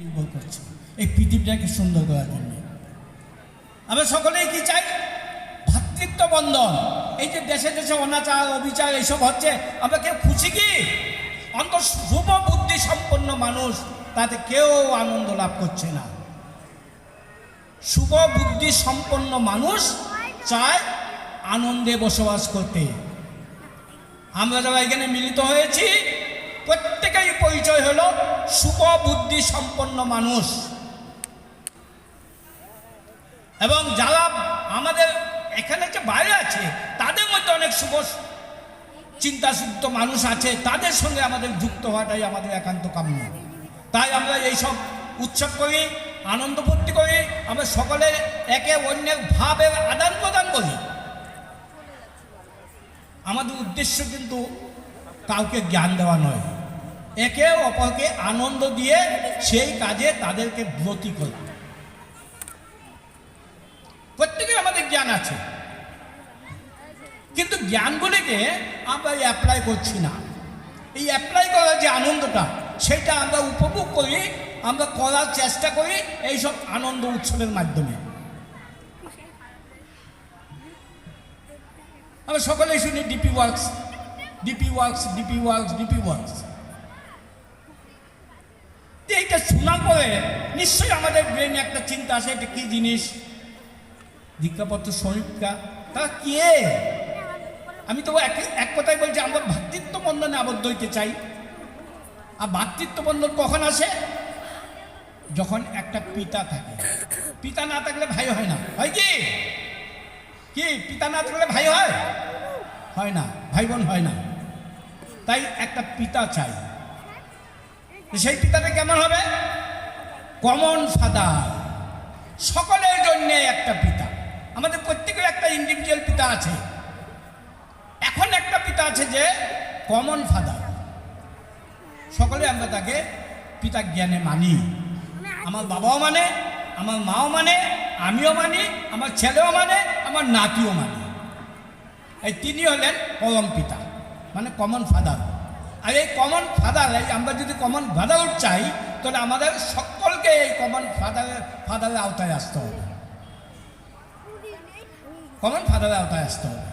নির্ভর করছে এই পৃথিবীটাকে সুন্দর করার জন্য। আমরা সকলেই কি চাই? ভ্রাতৃত্ব বন্ধন। এই যে দেশে দেশে অনাচার অবিচার এইসব হচ্ছে, আমরা কেউ খুশি কি? অন্তত শুভ বুদ্ধি সম্পন্ন মানুষ তাতে কেউ আনন্দ লাভ করছে না। শুভ বুদ্ধি সম্পন্ন মানুষ চায় আনন্দে বসবাস করতে। আমরা যারা এখানে মিলিত হয়েছি প্রত্যেকেই পরিচয় হলো শুভ বুদ্ধি সম্পন্ন মানুষ। এবং যারা আমাদের এখানে যে বাইরে আছে তাদের মধ্যে অনেক শুভ চিন্তাযুক্ত মানুষ আছে, তাদের সঙ্গে আমাদের যুক্ত হওয়াটাই আমাদের একান্ত কাম্য। তাই আমরা এইসব উৎসব করি, আনন্দ ফুর্তি করি, আমরা সকলে একে অন্যের ভাবের আদান প্রদান করি। আমাদের উদ্দেশ্য কিন্তু কাউকে জ্ঞান দেওয়া নয়, একে অপরকে আনন্দ দিয়ে সেই কাজে তাদেরকে ব্রতী করা। প্রত্যেকের আমাদের জ্ঞান আছে, কিন্তু জ্ঞানগুলিকে আমরা অ্যাপ্লাই করছি না। এই অ্যাপ্লাই করার যে আনন্দটা সেটা আমরা উপভোগ করি, আমরা করার চেষ্টা করি এইসব আনন্দ উৎসবের মাধ্যমে। আমরা সকলেই শুনি DP works, DP works, DP works, DP works. এইটা শোনার পরে নিশ্চয়ই আমাদের ব্রেনে একটা চিন্তা আসে, এটা কি জিনিস? দীক্ষাপত্র সমীক্ষা তা কে? আমি তো এক কথাই বলছি, আমরা ভ্রাতৃত্ব বন্ধনে আবদ্ধ হইতে চাই। আর ভ্রাতৃত্ব বন্ধন কখন আসে? যখন একটা পিতা থাকে। পিতা না থাকলে ভাই হয় না, হয় কি? কি পিতা না থাকলে ভাই হয়? হয় না, ভাই বোন হয় না। তাই একটা পিতা চাই। সেই পিতাটা কেমন হবে? কমন ফাদার, সকলের জন্য একটা পিতা। আমাদের প্রত্যেকের একটা ইন্ডিভিজুয়াল পিতা আছে, এখন একটা পিতা আছে যে কমন ফাদার। সকলে আমরা তাকে পিতা জ্ঞানে মানি। আমার বাবাও মানে, আমার মাও মানে, আমিও মানি, আমার ছেলেও মানে, আমার নাতিও মানে। এই তিনি হলেন পরম পিতা, মানে কমন ফাদার। আর এই কমন ফাদার, আমরা যদি কমন ফাদার চাই তাহলে আমাদের সকলকে এই কমন ফাদারের আওতায় আসতে হবে। কমন ফাদারের আওতায় আসতে হবে।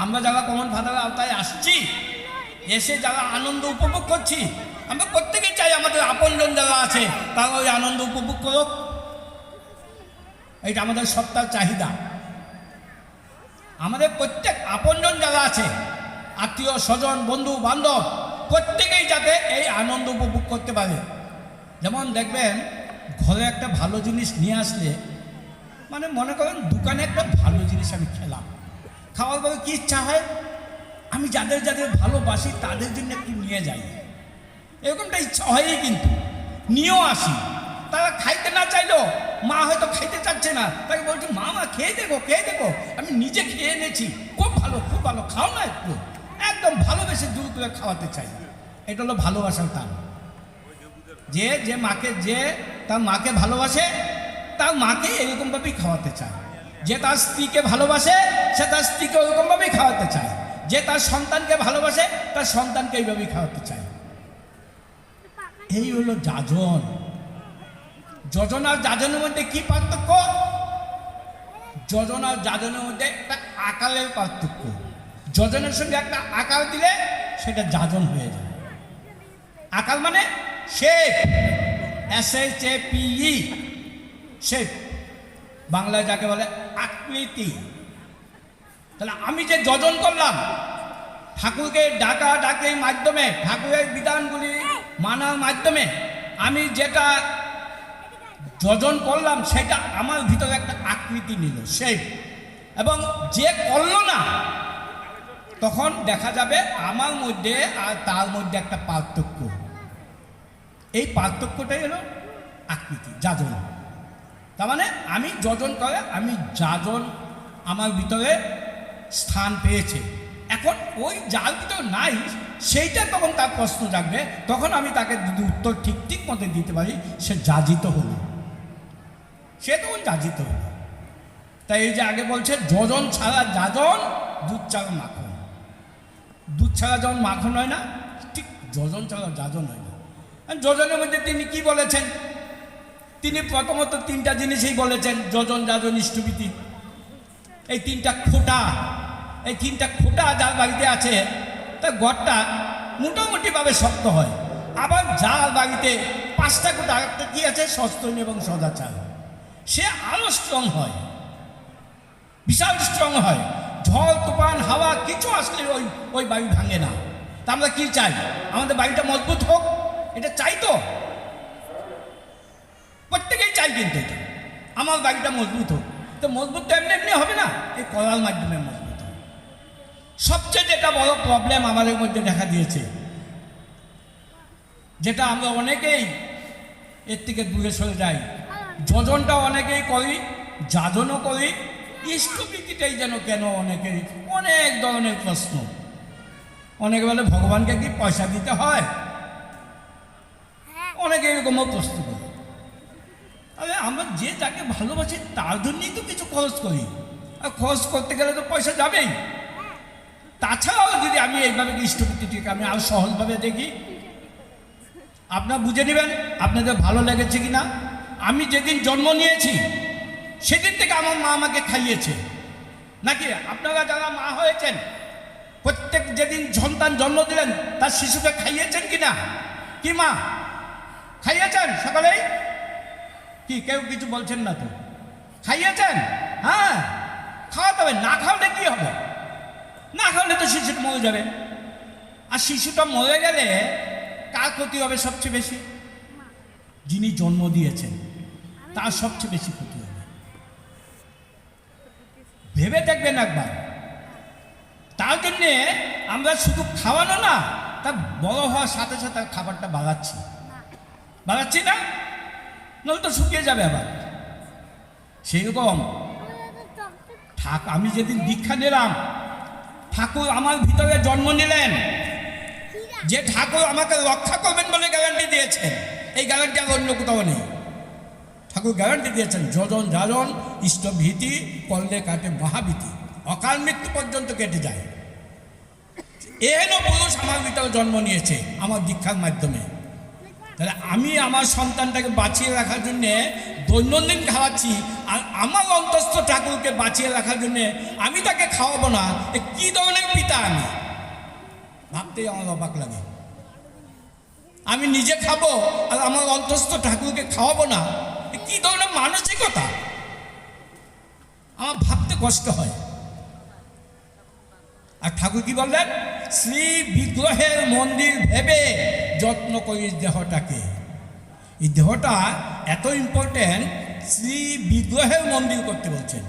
আমরা যারা কমন ফাদারের আওতায় আসছি, এসে যারা আনন্দ উপভোগ করছি, আমরা প্রত্যেকে চাই আমাদের আপনজন যারা আছে তারা ওই আনন্দ উপভোগ করুক। এইটা আমাদের সত্তার চাহিদা। আমাদের প্রত্যেক আপনজন যারা আছে, আত্মীয় স্বজন বন্ধু বান্ধব, প্রত্যেকেই যাতে এই আনন্দ উপভোগ করতে পারে। যেমন দেখবেন ঘরে একটা ভালো জিনিস নিয়ে আসলে, মানে মনে করেন দোকানে একটা ভালো জিনিস আমি খেলাম, খাওয়ার পরে কি ইচ্ছা হয়, আমি যাদের যাদের ভালোবাসি তাদের জন্য একটু নিয়ে যাই, এরকমটা ইচ্ছা হয়ই। কিন্তু নিয়েও আসি। তারা খাইতে না চাইলেও, মা হয়তো খাইতে চাচ্ছে না, তাকে বলছি মা মা খেয়ে দেখো, খেয়ে দেখো, আমি নিজে খেয়ে এনেছি, খুব ভালো, খুব ভালো, খাও না একটু। একদম ভালোবেসে দূর করে খাওয়াতে চাই। এটা হলো ভালোবাসার টান। যে যে মাকে, যে তার মাকে ভালোবাসে তার মাকে এরকমভাবেই খাওয়াতে চায়। যে তার স্ত্রীকে ভালোবাসে সে তার স্ত্রীকে ওরকমভাবেই খাওয়াতে চায়। যে তার সন্তানকে ভালোবাসে তার সন্তানকে এইভাবেই খাওয়াতে চায়। এই হলো যাজন। যজন আর যাজনের মধ্যে কি পার্থক্য? যজন আর যাজনের মধ্যে একটা আকারের পার্থক্য। যজনের সঙ্গে একটা আকার দিলে সেটা যাজন হয়ে যায়। আকার মানে শেপ, SHAPE, শেপ, বাংলায় যাকে বলে আকৃতি। তাহলে আমি যে যজন করলাম, ঠাকুরকে ডাকার মাধ্যমে, ঠাকুরের বিধানগুলি মানার মাধ্যমে আমি যেটা যজন করলাম সেটা আমার ভিতরে একটা আকৃতি নিল, শেপ। এবং যে করল না, তখন দেখা যাবে আমার মধ্যে আর তার মধ্যে একটা পার্থক্য। এই পার্থক্যটাই হলো আকৃতি, যাজন। তার মানে আমি যজন করে আমি যাজন আমার ভিতরে স্থান পেয়েছে। এখন ওই যার ভিতরে নাই সেইটা তখন তার প্রশ্ন জাগবে, তখন আমি তাকে যদি উত্তর ঠিক ঠিক মতো দিতে পারি, সে যাজিত হলো, সে তখন যাজিত হলো। তাই এই যে আগে বলছে যজন ছাড়া যাজন, দুধ ছাড়া মাখন। দুধ ছাড়া যেমন মাখন হয় না, ঠিক যজন ছাড়া যাজন হয় না। যজনের মধ্যে তিনি কি বলেছেন? তিনি প্রথমত তিনটা জিনিসই বলেছেন, যজন যাজন ইষ্টভীতি। এই তিনটা খোঁটা, এই তিনটা খোঁটা যার বাড়িতে আছে তার ঘরটা মোটামুটিভাবে শক্ত হয়। আবার যার বাড়িতে 5টা খোঁটা, একটা কি আছে, সস্তৈন এবং সদাচার, সে আরো স্ট্রং হয়, বিশাল স্ট্রং হয়। ঝড় তুফান হাওয়া কিছু আসলে ওই বাড়ি ভাঙে না। তা আমরা কি চাই? আমাদের বাড়িটা মজবুত হোক, এটা চাই তো, প্রত্যেকেই চাই। কিন্তু এটা আমার বাড়িটা মজবুত হোক, তো মজবুত তো এমনি এমনি হবে না, এই করার মাধ্যমে মজবুত হবে। সবচেয়ে যেটা বড় প্রবলেম আমাদের মধ্যে দেখা দিয়েছে, যেটা আমরা অনেকেই এর থেকে দূরে সরে যাই, যজনটা অনেকেই করি, যাজনও করি, ইষ্টভীতিটাই যেন কেন অনেকের অনেক ধরনের প্রশ্ন। অনেকে বলে ভগবানকে কি পয়সা দিতে হয়, অনেকে এরকমও প্রশ্ন করে। তাহলে আমরা যে যাকে ভালোবাসি তার জন্যই তো কিছু খরচ করি, আর খরচ করতে গেলে তো পয়সা যাবেই। তাছাড়াও যদি আমি এইভাবে ইষ্টভীতিটিকে আমি আরো সহজভাবে দেখি, আপনারা বুঝে নেবেন আপনাদের ভালো লেগেছে কিনা। আমি যেদিন জন্ম নিয়েছি সেদিন থেকে আমার মা আমাকে খাইয়েছে, নাকি আপনারা যারা মা হয়েছেন প্রত্যেক যেদিন সন্তান জন্ম দিলেন তার শিশুকে খাইয়েছেন কিনা? কি মা খাইয়েছেন? সকালেই কি কেউ কিছু বলছেন না তো? খাইয়েছেন? হ্যাঁ, খাওয়াতে হবে। না খাওয়ালে কি হবে? না খাওয়ালে তো শিশুটা মরে যাবে। আর শিশুটা মরে গেলে কার ক্ষতি হবে সবচেয়ে বেশি? যিনি জন্ম দিয়েছেন তার সবচেয়ে বেশি ক্ষতি হবে। ভেবে দেখবেন একবার। তার জন্যে আমরা শুধু খাওয়ানো না, তার বড় হওয়ার সাথে সাথে খাবারটা বাড়াচ্ছি না, নয়তো শুকিয়ে যাবে আবার। সেইরকম আমি যেদিন দীক্ষা নিলাম, ঠাকুর আমার ভিতরে জন্ম নিলেন, যে ঠাকুর আমাকে রক্ষা করবেন বলে গ্যারান্টি দিয়েছেন, এই গ্যারান্টি আর অন্য কোথাও নেই। ঠাকুর গ্যারান্টি দিয়েছেন, যজন যাজন ইষ্টভীতি করলে কাটে মহাভীতি, অকাল মৃত্যু পর্যন্ত কেটে যায়। এহেন পুরুষ আমার ভিতরে জন্ম নিয়েছে আমার দীক্ষার মাধ্যমে। তাহলে আমি আমার সন্তানটাকে বাঁচিয়ে রাখার জন্যে দৈনন্দিন খাওয়াচ্ছি, আর আমার অন্তস্থ ঠাকুরকে বাঁচিয়ে রাখার জন্যে আমি তাকে খাওয়াবো না। কি ধরনের পিতা আমি, ভাবতেই আমার অবাক লাগে। আমি নিজে খাবো আর আমার অন্তস্থ ঠাকুরকে খাওয়াবো না, কি ধরনের মানসিকতা, আমার ভাবতে কষ্ট হয়। আর ঠাকুর কি বললেন? শ্রী বিগ্রহের মন্দির ভেবে যত্ন করিস দেহটাকে। এই দেহটা এত ইম্পর্টেন্ট, শ্রী বিগ্রহের মন্দির করতে বলছেন।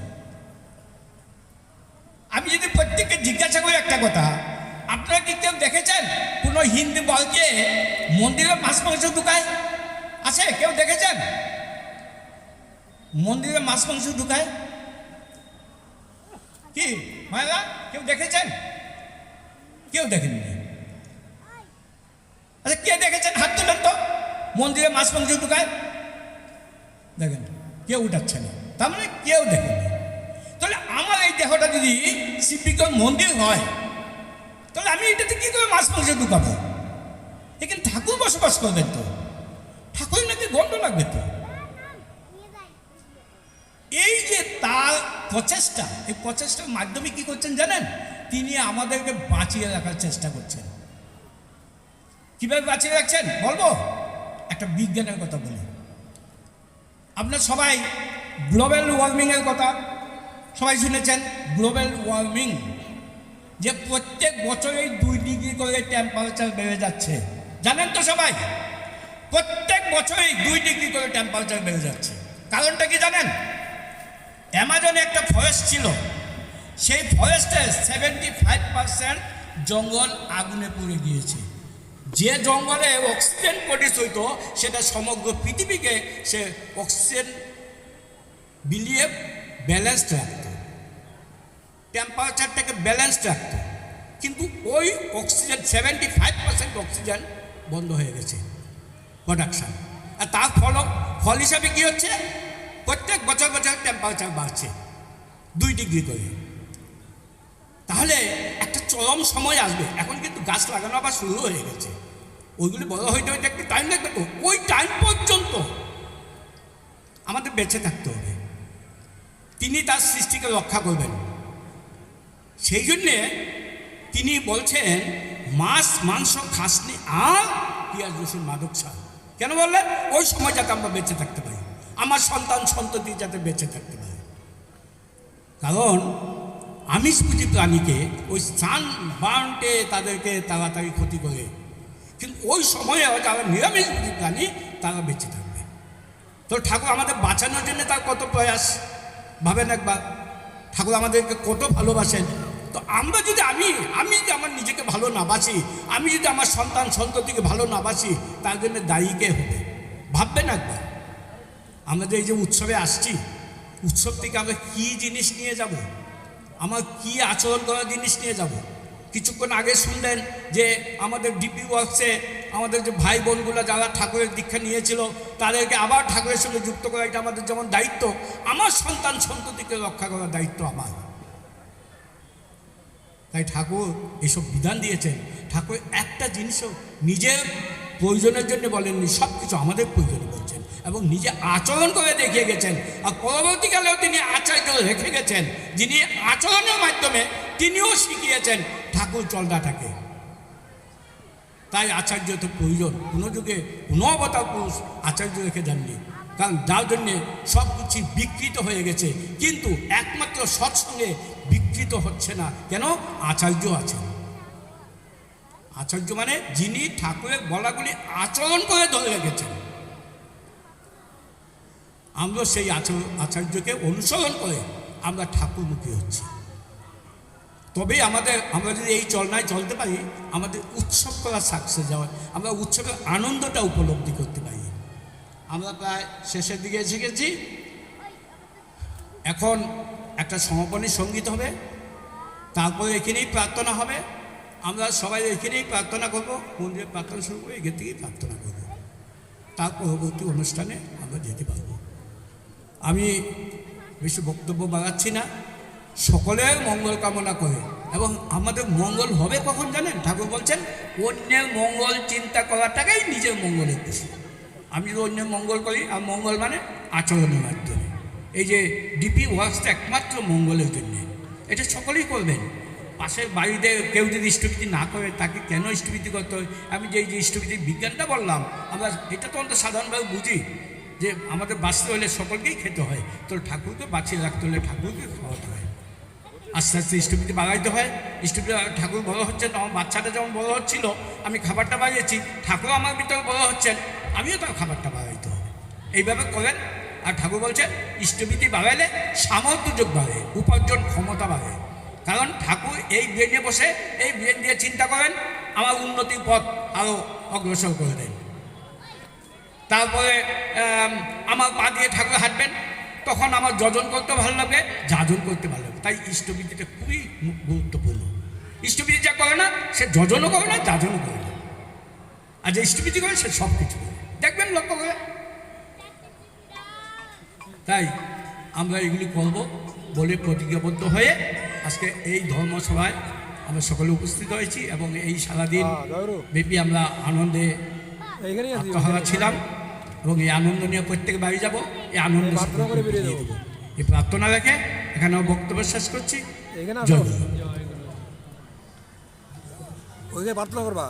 আমি যদি প্রত্যেককে জিজ্ঞাসা করি একটা কথা, আপনারা কি কেউ দেখেছেন কোনো হিন্দু বলকে মন্দিরে মাছ মাংস ঢুকায়? আছে কেউ দেখেছেন মন্দিরে মাছ মাংস ঢুকায়? কি মায়েরা কেউ দেখেছেন? কেউ দেখেননি? আচ্ছা, কে দেখেছেন হাত তুলেন তো। মন্দিরে মাছ মাংস ঢুকায়? দেখেন কেউ উঠাচ্ছে না, তার মানে কেউ দেখেনি। তাহলে আমার এই দেহটা যদি শিববিগ্রহ মন্দির হয়, তাহলে আমি এটাতে কি করে মাছ মাংস ঢুকাবো? এখানে ঠাকুর বসবাস করবেন তো, ঠাকুর নাকি গন্ধ লাগবে তো। এই যে তার প্রচেষ্টা, এই প্রচেষ্টার মাধ্যমে কি করছেন জানেন? তিনি আমাদেরকে বাঁচিয়ে রাখার চেষ্টা করছেন। কিভাবে বাঁচিয়ে রাখছেন বলবো, একটা বিজ্ঞানের কথা বলি। আপনার সবাই গ্লোবাল ওয়ার্মিংয়ের কথা সবাই শুনেছেন। গ্লোবাল ওয়ার্মিং যে প্রত্যেক বছরেই 2 ডিগ্রি করে টেম্পারেচার বেড়ে যাচ্ছে, জানেন তো সবাই? প্রত্যেক বছরেই 2 ডিগ্রি করে টেম্পারেচার বেড়ে যাচ্ছে। কারণটা কি জানেন? অ্যামাজনে একটা ফরেস্ট ছিল, সেই ফরেস্টের 75% জঙ্গল আগুনে পুড়ে গিয়েছে। যে জঙ্গলে অক্সিজেন প্রডিউস হইতো সেটা সমগ্র পৃথিবীকে সে অক্সিজেন বিলিয়ে ব্যালেন্সড রাখত, টেম্পারেচারটাকে ব্যালেন্সড রাখত। কিন্তু ওই অক্সিজেন 75% অক্সিজেন বন্ধ হয়ে গেছে প্রোডাকশান। আর তার ফল হিসাবে কী হচ্ছে? প্রত্যেক বছর বছর টেম্পারেচার বাড়ছে 2 ডিগ্রি করে। তাহলে একটা চরম সময় আসবে। এখন কিন্তু গাছ লাগানো আবার শুরু হয়ে গেছে, ওইগুলি বড় হইতে হইতে একটু টাইম লাগবে। তো ওই টাইম পর্যন্ত বেঁচে থাকতে হবে, তিনি তার সৃষ্টিকে রক্ষা করবেন। সেই জন্যে তিনি বলছেন মাছ মাংস খাসনি আর পেঁয়াজ রসুন মাদক ছাড়। কেন বললেন? ওই সময় যাতে আমরা বেঁচে থাকতে পারি, আমার সন্তান সন্ততি যাতে বেঁচে থাকতে পারে। কারণ আমিষভোজী প্রাণীকে ওই স্থান বানটে তাদেরকে তাড়াতাড়ি ক্ষতি করে, কিন্তু ওই সময়ে যারা নিরামিষভোজী প্রাণী তারা বেঁচে থাকবে। তো ঠাকুর আমাদের বাঁচানোর জন্য তার কত প্রয়াস ভাবেন একবার। ঠাকুর আমাদেরকে কত ভালোবাসেন। তো আমরা যদি আমি যদি আমার নিজেকে ভালো না বাসি, আমি যদি আমার সন্তান সন্ততিকে ভালো না বাসি, তার জন্য দায়ী কে হবে ভাববেন একবার। আমাদের এই যে উৎসবে আসছি, উৎসব থেকে আমরা কী জিনিস নিয়ে যাব, আমার কি আচরণ করার জিনিস নিয়ে যাব। কিছুক্ষণ আগে শুনলেন যে আমাদের ডিপি ওয়ার্কসে আমাদের যে ভাই বোনগুলো যারা ঠাকুরের দীক্ষা নিয়েছিল তাদেরকে আবার ঠাকুরের সঙ্গে যুক্ত করা, এটা আমাদের যেমন দায়িত্ব, আমার সন্তান সন্ততিকে রক্ষা করার দায়িত্ব আমার। তাই ঠাকুর এসব বিধান দিয়েছেন। ঠাকুর একটা জিনিসও নিজের প্রয়োজনের জন্য বলেননি, সব কিছু আমাদের প্রয়োজনে বলছেন এবং নিজে আচরণ করে দেখিয়ে গেছেন। আর পরবর্তীকালেও তিনি আচার্য রেখে গেছেন, যিনি আচরণের মাধ্যমে তিনিও শিখিয়েছেন ঠাকুর চলটাটাকে। তাই আচার্য তো প্রয়োজন, কোনো যুগে কোনো অবতার পুরুষ আচার্য রেখে যাননি, কারণ যার জন্যে সব কিছু বিকৃত হয়ে গেছে। কিন্তু একমাত্র সৎসঙ্গে বিকৃত হচ্ছে না কেন? আচার্য আছেন। আচার্য মানে যিনি ঠাকুরের বলাগুলি আচরণ করে ধরে রেখেছেন। আমরা সেই আচার্যকে অনুসরণ করে আমরা ঠাকুরমুখী হচ্ছি। তবেই আমরা যদি এই চলনায় চলতে পারি, আমাদের উৎসব করা সাকসেস হয়, আমরা উৎসবের আনন্দটা উপলব্ধি করতে পারি। আমরা প্রায় শেষের দিকে এসে গেছি। এখন একটা সমাপনী সঙ্গীত হবে, তারপরে এখানেই প্রার্থনা হবে। আমরা সবাই এখানেই প্রার্থনা করব, মন্দিরে প্রার্থনা শুরু করে এখান থেকেই প্রার্থনা করব। তার পরবর্তী অনুষ্ঠানে আমরা যেতে পারব। আমি বেশি বক্তব্য বাড়াচ্ছি না, সকলের মঙ্গল কামনা করে। এবং আমাদের মঙ্গল হবে কখন জানেন? ঠাকুর বলছেন অন্যের মঙ্গল চিন্তা করাটাকেই নিজের মঙ্গলের খুশি। আমি যদি অন্যের মঙ্গল করি, আর মঙ্গল মানে আচরণের মাধ্যমে। এই যে ডিপি ওয়ার্কসটা একমাত্র মঙ্গলের জন্যে, এটা সকলেই করবেন। পাশের বাড়িতে কেউ যদি ইষ্টভীতি না করে, তাকে কেন ইষ্টভীতি করতে হয়? আমি যে ইষ্টভীতির বিজ্ঞানটা বললাম, আমরা এটা তো অন্তত সাধারণভাবে বুঝি যে আমাদের বাঁচতে হলে সকলকেই খেতে হয়, তো ঠাকুরকে বাঁচিয়ে রাখতে হলে ঠাকুরকে খাওয়াতে হয়। আস্তে আস্তে ইষ্টভীতি বাড়াইতে হয়। ইষ্টভীতি ঠাকুর বড় হচ্ছেন, আমার বাচ্চাটা যেমন বড় হচ্ছিল, আমি খাবারটা বাড়িয়েছি, ঠাকুরও আমার ভিতরে বড় হচ্ছেন, আমিও তার খাবারটা বাড়াইতে হবে। এইভাবে করেন। আর ঠাকুর বলছেন ইষ্টভীতি বাড়াইলে সামর্থ্য যোগ বাড়ে, উপার্জন ক্ষমতা বাড়ে। কারণ ঠাকুর এই ব্রেনে বসে এই ব্রেন দিয়ে চিন্তা করেন, আমার উন্নতির পথ আরও অগ্রসর করে দেন। তারপরে আমার পা দিয়ে ঠাকুর হাঁটবেন, তখন আমার যজন করতে ভালো লাগবে, যাজন করতে ভালো লাগবে। তাই ইষ্টভীতিটা খুবই গুরুত্বপূর্ণ। ইষ্টভীতি যা করে না, সে যজনও করে না, যাজনও করে না। আর যে ইষ্টভীতি করে সে সব কিছু করে, দেখবেন লক্ষ্য করে। তাই আমরা এগুলি করব বলে প্রতিজ্ঞাবদ্ধ হয়ে আজকে এই ধর্মসভায় আমরা সকলে উপস্থিত হয়েছি এবং এই সারাদিন ব্যাপী আমরা আনন্দে আত্মহারা ছিলাম এবং এই আনন্দ নিয়ে প্রত্যেকে বাড়ি যাব। এই আনন্দ দিয়ে দেবো। এই প্রার্থনা রেখে এখানে বক্তব্য শেষ করছি। জয় গুরু। প্রার্থনা করবা।